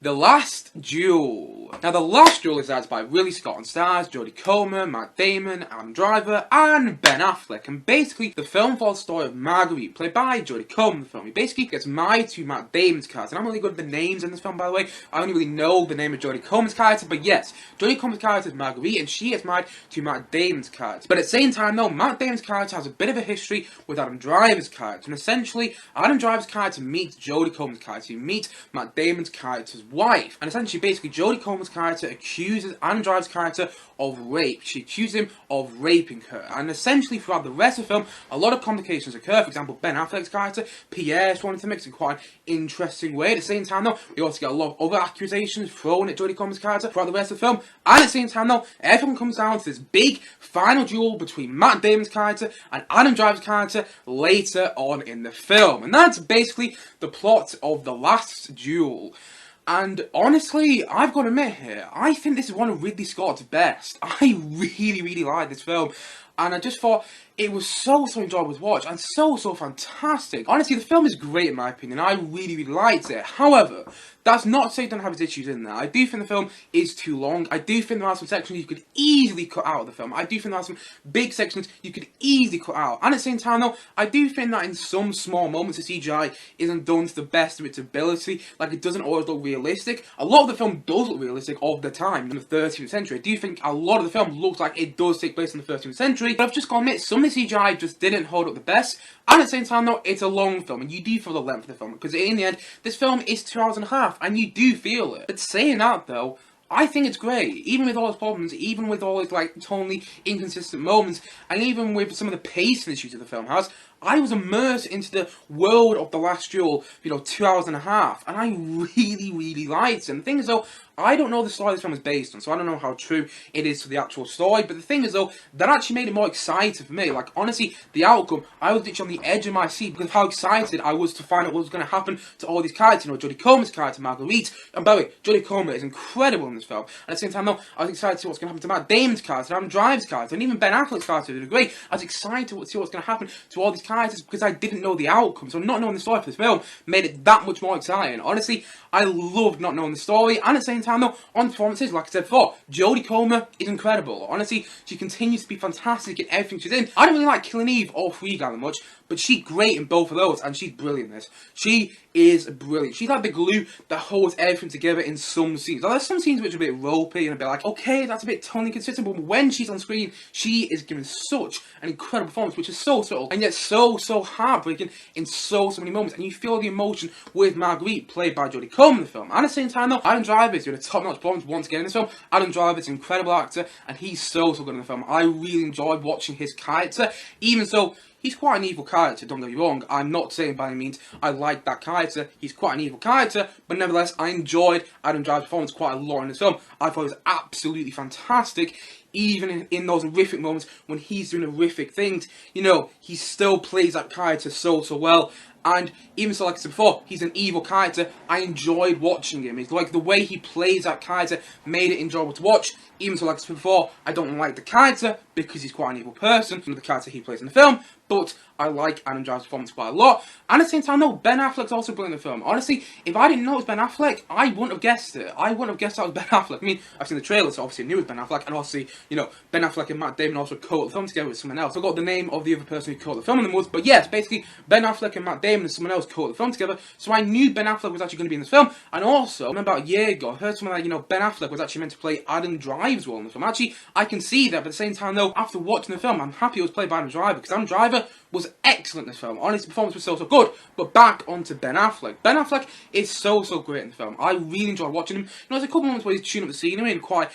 The Last Duel. Now, The Last Duel is directed by Ridley Scott and stars Jodie Comer, Matt Damon, Adam Driver, and Ben Affleck. And basically, the film follows the story of Marguerite, played by Jodie Comer in the film. He basically gets married to Matt Damon's character. And I'm really good at the names in this film, by the way. I only really know the name of Jodie Comer's character, but yes, Jodie Comer's character is Marguerite, and she gets married to Matt Damon's character. But at the same time, though, Matt Damon's character has a bit of a history with Adam Driver's character. And essentially, Adam Driver's character meets Jodie Comer's character. You meet Matt Damon's character's wife. And essentially, basically, Jodie Comer's character accuses Adam Driver's character of rape. She accuses him of raping her. And essentially, throughout the rest of the film, a lot of complications occur. For example, Ben Affleck's character, Pierre's thrown into the mix in quite an interesting way. At the same time, though, we also get a lot of other accusations thrown at Jodie Comer's character throughout the rest of the film. And at the same time, though, everything comes down to this big final duel between Matt Damon's character and Adam Driver's character later on in the film. And that's basically the plot of The Last Duel. And honestly, I've got to admit here, I think this is one of Ridley Scott's best. I really like this film. And I just thought it was so enjoyable to watch and so fantastic. Honestly, the film is great in my opinion. I really liked it. However, that's not to say it doesn't have its issues in there. I do think the film is too long. I do think there are some sections you could easily cut out of the film. I do think there are some big sections you could easily cut out. And at the same time though, I do think that in some small moments the CGI isn't done to the best of its ability. Like, it doesn't always look realistic. A lot of the film does look realistic of the time, in the 13th century. I do think a lot of the film looks like it does take place in the 13th century. But I've just got to admit, some of the CGI just didn't hold up the best. And at the same time though, it's a long film, and you do feel the length of the film, because in the end, this film is 2 hours and a half, and you do feel it. But saying that though, I think it's great, even with all its problems, even with all its like totally inconsistent moments, and even with some of the pacing issues that the film has. I was immersed into the world of The Last Duel, 2 hours and a half, and I really liked it. And the thing is though, I don't know the story this film is based on, so I don't know how true it is to the actual story, but the thing is though, that actually made it more exciting for me. Like, honestly, the outcome, I was literally on the edge of my seat because of how excited I was to find out what was going to happen to all these characters. Jodie Comer's character, Marguerite, and by the way, Jodie Comer is incredible in this film. And at the same time though, I was excited to see what's going to happen to Matt Damon's character, Adam Driver's character, and even Ben Affleck's character did great. I was excited to see what's going to happen to all these characters because I didn't know the outcome. So not knowing the story for this film made it that much more exciting. Honestly, I loved not knowing the story. And at the same time though, on performances, like I said before, Jodie Comer is incredible. Honestly, she continues to be fantastic in everything she's in. I don't really like Killing Eve or Free Guy that much, but she's great in both of those, and she's brilliant in this. She is brilliant. She's like the glue that holds everything together in some scenes. Now, there's some scenes which are a bit ropey and a bit like, okay, that's a bit totally consistent, but when she's on screen, she is giving such an incredible performance, which is so subtle, and yet so heartbreaking in so many moments, and you feel the emotion with Marguerite, played by Jodie Comer in the film. And at the same time though, Adam Driver is doing a top-notch performance once again in this film. Adam Driver is an incredible actor, and he's so good in the film. I really enjoyed watching his character, even so, he's quite an evil character, don't get me wrong. I'm not saying by any means I like that character. He's quite an evil character, but nevertheless, I enjoyed Adam Driver's performance quite a lot in this film. I thought it was absolutely fantastic. Even in those horrific moments when he's doing horrific things, he still plays that character so well. And even so, like I said before, he's an evil character. I enjoyed watching him. It's like the way he plays that character made it enjoyable to watch. Even so, like I said before, I don't like the character because he's quite an evil person, the character he plays in the film, but I like Adam Driver's performance quite a lot. And at the same time, though, Ben Affleck's also brilliant in the film. Honestly, if I didn't know it was Ben Affleck, I wouldn't have guessed it. I wouldn't have guessed that was Ben Affleck. I mean, I've seen the trailer, so obviously I knew it was Ben Affleck, and obviously, Ben Affleck and Matt Damon also co-wrote the film together with someone else. I got the name of the other person who co-wrote the film in the woods, but yes, basically, Ben Affleck and Matt Damon and someone else co-wrote the film together, so I knew Ben Affleck was actually going to be in this film. And also, I remember about a year ago, I heard someone like, Ben Affleck was actually meant to play Adam Driver's role in the film. Actually, I can see that, but at the same time, though, after watching the film, I'm happy it was played by Adam Driver, because Adam Driver was excellent in this film. Honestly, the performance was so good. But back onto Ben Affleck. Ben Affleck is so great in the film. I really enjoyed watching him. There's a couple moments where he's tuning up the scenery in quite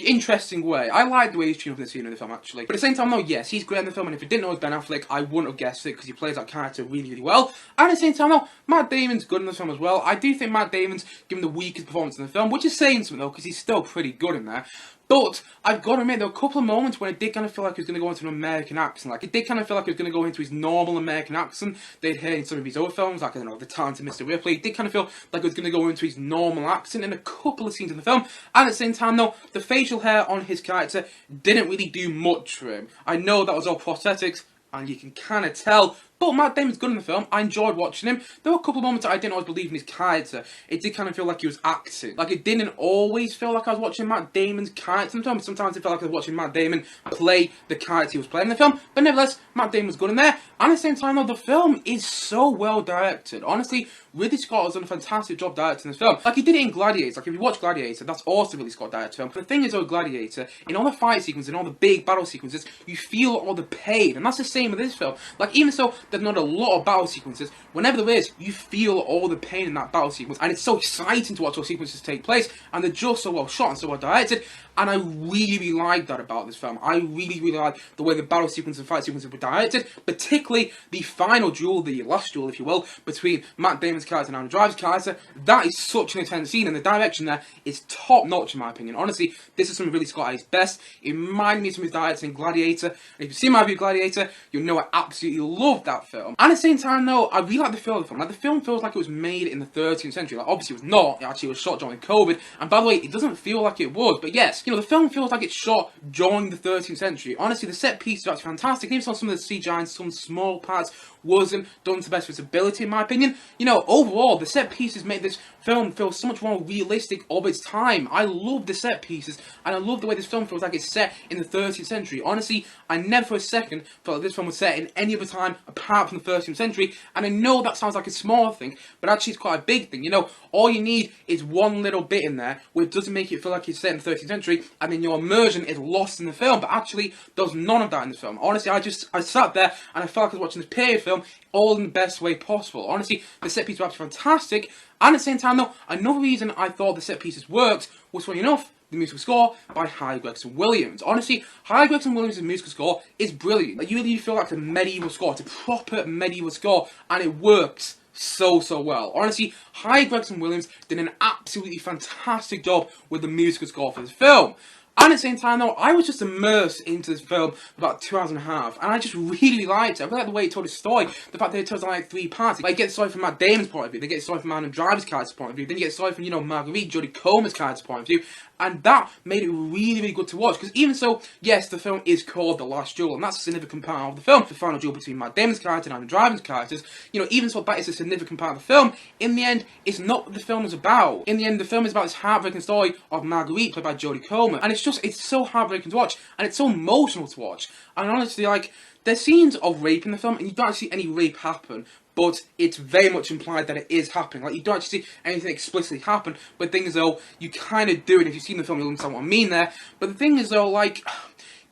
interesting way. I like the way he's tuning up the scenery in the film, actually. But at the same time, though, yes, he's great in the film, and if you didn't know it was Ben Affleck, I wouldn't have guessed it, because he plays that character really well. And at the same time, though, Matt Damon's good in this film as well. I do think Matt Damon's given the weakest performance in the film, which is saying something, though, because he's still pretty good in there. But I've got to admit, there were a couple of moments when it did kind of feel like he was going to go into an American accent. Like, it did kind of feel like he was going to go into his normal American accent they'd heard in some of his other films, like, I don't know, The Talented Mr. Ripley. It did kind of feel like he was going to go into his normal accent in a couple of scenes in the film. And at the same time, though, the facial hair on his character didn't really do much for him. I know that was all prosthetics, and you can kind of tell But Matt Damon's good in the film. I enjoyed watching him. There were a couple of moments that I didn't always believe in his character. It did kind of feel like he was acting. Like, it didn't always feel like I was watching Matt Damon's character. Sometimes it felt like I was watching Matt Damon play the character he was playing in the film. But nevertheless, Matt Damon was good in there. And at the same time, though, the film is so well directed. Honestly, Ridley Scott has done a fantastic job directing this film. Like, he did it in Gladiator. Like, if you watch Gladiator, that's also Ridley Scott directed film. But the thing is, though, Gladiator, in all the fight sequences, in all the big battle sequences, you feel all the pain. And that's the same with this film. Like, even so, there's not a lot of battle sequences, whenever there is, you feel all the pain in that battle sequence. And it's so exciting to watch those sequences take place. And they're just so well shot and so well directed. And I really like that about this film. I really like the way the battle sequences and fight sequences were directed, particularly the final duel, the last duel, if you will, between Matt Damon's character and Adam Driver's character. That is such an intense scene, and the direction there is top notch in my opinion. Honestly, this is some of Ridley Scott at his best. It reminded me of some of his directing in Gladiator, and if you've seen my review of Gladiator, you'll know I absolutely love that film. And at the same time, though, I really like the feel of the film. Like, the film feels like it was made in the 13th century. Like, obviously it was not. It actually was shot during COVID, and by the way, it doesn't feel like it was, but yes, you know, the film feels like it's shot during the 13th century. Honestly, the set pieces are actually fantastic. Even some of the CGI and some small parts wasn't done to the best of its ability, in my opinion. You know, overall, the set pieces made this film feel so much more realistic of its time. I love the set pieces, and I love the way this film feels like it's set in the 13th century. Honestly, I never for a second felt like this film was set in any other time apart from the 13th century, and I know that sounds like a small thing, but actually it's quite a big thing. You know, all you need is one little bit in there where it doesn't make it feel like it's set in the 13th century, and then your immersion is lost in the film, but actually, there's none of that in this film. Honestly, I sat there, and I felt like I was watching this period film all in the best way possible. Honestly, the set pieces were absolutely fantastic, and at the same time, though, another reason I thought the set pieces worked was, funny enough, the musical score by Harry Gregson Williams. Honestly, Harry Gregson Williams' musical score is brilliant. Like, you really feel like it's a medieval score. It's a proper medieval score, and it works so well. Honestly, Harry Gregson Williams did an absolutely fantastic job with the musical score for this film. And at the same time, though, I was just immersed into this film for about 2 hours and a half, and I just really liked it. I really like the way it told its story, the fact that it tells it like 3 parts. Like, you get the story from Matt Damon's point of view, then you get the story from Adam Driver's character's point of view, then you get the story from, you know, Marguerite, Jodie Comer's character's point of view, and that made it really good to watch. Because even so, yes, the film is called The Last Duel, and that's a significant part of the film. The final duel between Matt Damon's character and Adam Driver's characters. You know, even so that is a significant part of the film, in the end, it's not what the film is about. In the end, the film is about this heartbreaking story of Marguerite, played by Jodie Comer. And it's so heartbreaking to watch, and it's so emotional to watch. And honestly, like, there's scenes of rape in the film, and you don't actually see any rape happen, but it's very much implied that it is happening. Like, you don't actually see anything explicitly happen, but things though, you kind of do, and if you've seen the film, you'll understand what I mean there. But the thing is though, like,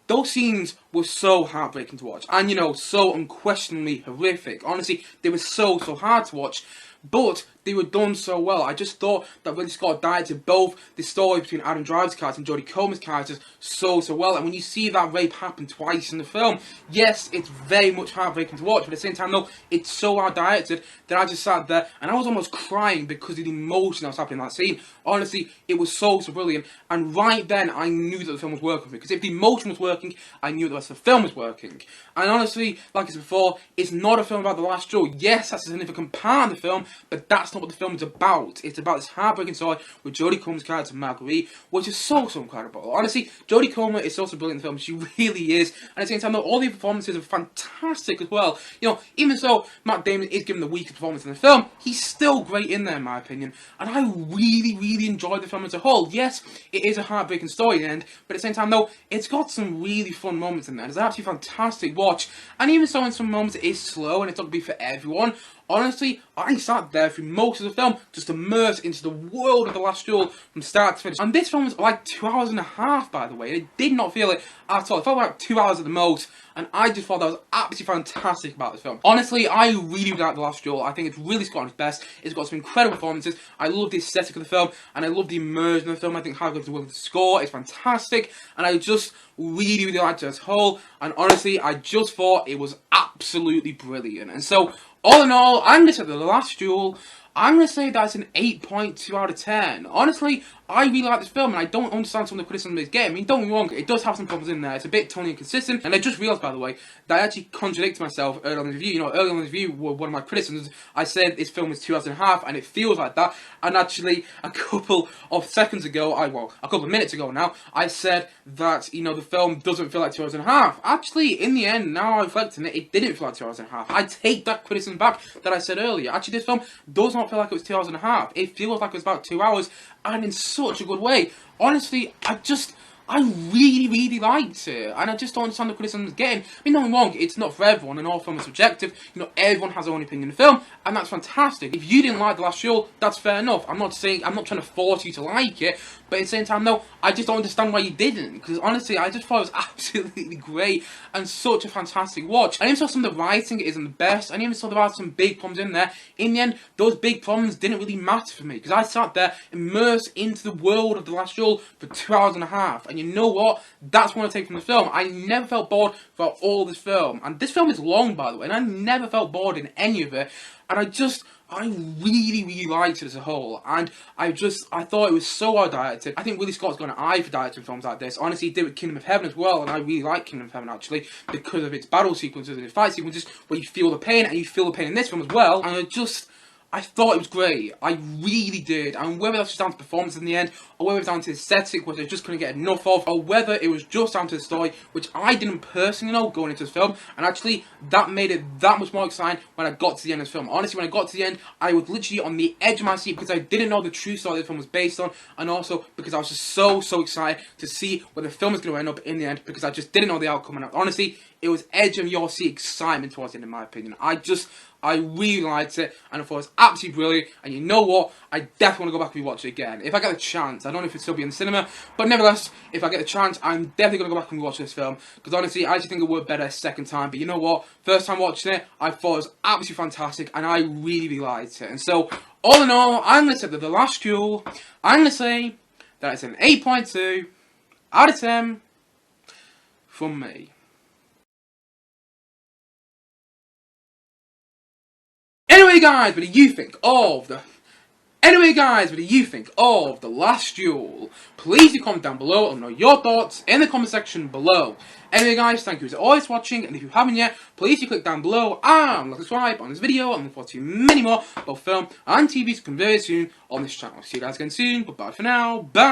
those scenes were so heartbreaking to watch, and, you know, so unquestionably horrific. Honestly, they were so hard to watch, but they were done so well. I just thought that Ridley Scott directed both the story between Adam Driver's character and Jodie Comer's characters so well. And when you see that rape happen twice in the film, yes, it's very much heartbreaking to watch, but at the same time, no, it's so well directed that I just sat there and I was almost crying because of the emotion that was happening in that scene. Honestly, it was so brilliant. And right then, I knew that the film was working for me, because if the emotion was working, I knew the rest of the film was working. And honestly, like I said before, it's not a film about the last duel. Yes, that's a significant part of the film, but that's not what the film is about. It's about this heartbreaking story with Jodie Comer's character Marguerite, which is so incredible. Honestly, Jodie Comer is so brilliant in the film. She really is. And at the same time, though, all the performances are fantastic as well. You know, even so Matt Damon is given the weaker performance in the film, he's still great in there, in my opinion. And I really enjoyed the film as a whole. Yes, it is a heartbreaking story in the end, but at the same time, though, it's got some really fun moments in there. It's actually a fantastic watch. And even so, in some moments, it is slow, and it's not going to be for everyone. Honestly, I sat there through most of the film, just immersed into the world of The Last Duel from start to finish. And this film was like 2 hours and a half, by the way, and it did not feel it at all. It felt like 2 hours at the most, and I just thought that was absolutely fantastic about this film. Honestly, I really like The Last Duel. I think it's really Scott at its best. It's got some incredible performances. I love the aesthetic of the film, and I love the immersion of the film. I think Harry Gregson Williams' score is fantastic, and I just really liked it as a whole. And honestly, I just thought it was absolutely brilliant. And so, all in all, I'm going to say The Last Duel, I'm going to say that's an 8.2 out of 10. Honestly, I really like this film, and I don't understand some of the criticism it's getting. I mean, don't get me wrong, it does have some problems in there. It's a bit tonally inconsistent, and I just realised, by the way, that I actually contradicted myself early on in the review. You know, early on in the review, one of my criticisms, I said this film is 2 hours and a half, and it feels like that. And actually, a couple of seconds ago, a couple of minutes ago now, I said that, you know, the film doesn't feel like 2 hours and a half. Actually, in the end, now I reflect on it, it didn't feel like 2 hours and a half. I take that criticism back that I said earlier. Actually, this film does not feel like it was 2 hours and a half. It feels like it was about 2 hours, and in such a good way. Honestly, I really, really liked it, and I just don't understand the criticism it's getting. I mean, don't get me wrong, it's not for everyone, and all film is subjective. You know, everyone has their own opinion of the film, and that's fantastic. If you didn't like The Last Duel, that's fair enough. I'm not trying to force you to like it, but at the same time, no, I just don't understand why you didn't, because honestly, I just thought it was absolutely great, and such a fantastic watch. And even though some of the writing isn't the best, and even though there are some big problems in there, in the end, those big problems didn't really matter for me, because I sat there, immersed into the world of The Last Duel for 2 hours and a half, and you know what? That's what I take from the film. I never felt bored throughout all this film. And this film is long, by the way, and I never felt bored in any of it. And I really, really liked it as a whole. And I thought it was so well directed. I think Ridley Scott's got an eye for directing films like this. Honestly, he did with Kingdom of Heaven as well, and I really like Kingdom of Heaven, actually, because of its battle sequences and its fight sequences, where you feel the pain, and you feel the pain in this film as well. And I thought it was great. I really did. And whether that's just down to performance in the end, or whether it's down to the aesthetic, which I just couldn't get enough of, or whether it was just down to the story, which I didn't personally know going into this film, and actually, that made it that much more exciting when I got to the end of this film. Honestly, when I got to the end, I was literally on the edge of my seat because I didn't know the true story the film was based on, and also because I was just so excited to see where the film is going to end up in the end, because I just didn't know the outcome, and honestly, it was edge of your seat excitement towards the end, in my opinion. I really liked it, and I thought it was absolutely brilliant, and you know what? I definitely want to go back and rewatch it again. If I get the chance, I don't know if it'll still be in the cinema, but nevertheless, if I get the chance, I'm definitely going to go back and rewatch this film, because honestly, I actually think it worked better a second time, but you know what? First time watching it, I thought it was absolutely fantastic, and I really, really liked it. And so, all in all, I'm going to say that The Last Duel, I'm going to say that it's an 8.2 out of 10 from me. Anyway guys, what do you think of the Last Duel? Please do comment down below and know your thoughts in the comment section below. Anyway guys, thank you as always for watching, and if you haven't yet, please do click down below and like subscribe on this video, and look forward to many more both film and TV to come very soon on this channel. See you guys again soon, but bye for now, bye!